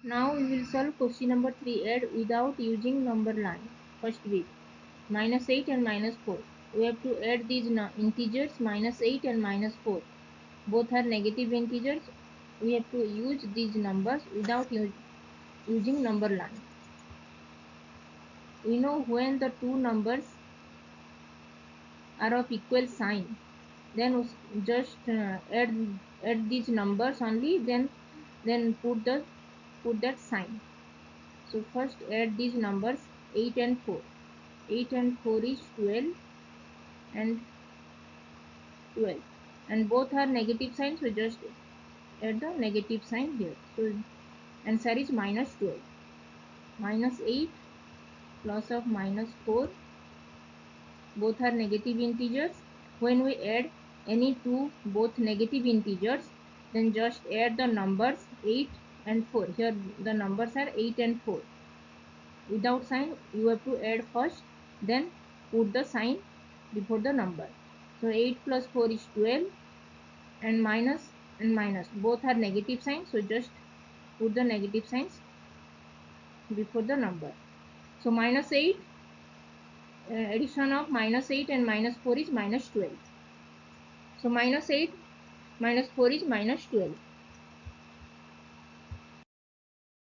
Now we will solve question number 3. Add without using number line. First bit, minus 8 and minus 4. We have to add these integers minus 8 and minus 4. Both are negative integers. We have to use these numbers without using number line. We know when the two numbers are of equal sign, then just add these numbers only, then put that sign. So first add these numbers 8 and 4. 8 and 4 is 12 and 12, and both are negative signs, so just add the negative sign here. So answer is minus 12. Minus 8 plus of minus 4, both are negative integers. When we add any two both negative integers, then just add the numbers 8 and 4. Here the numbers are 8 and 4. Without sign, you have to add first, then put the sign before the number. So 8 plus 4 is 12, and minus both are negative signs, so just put the negative signs before the number. So minus 8, addition of minus 8 and minus 4 is minus 12. So minus 8 minus 4 is minus 12.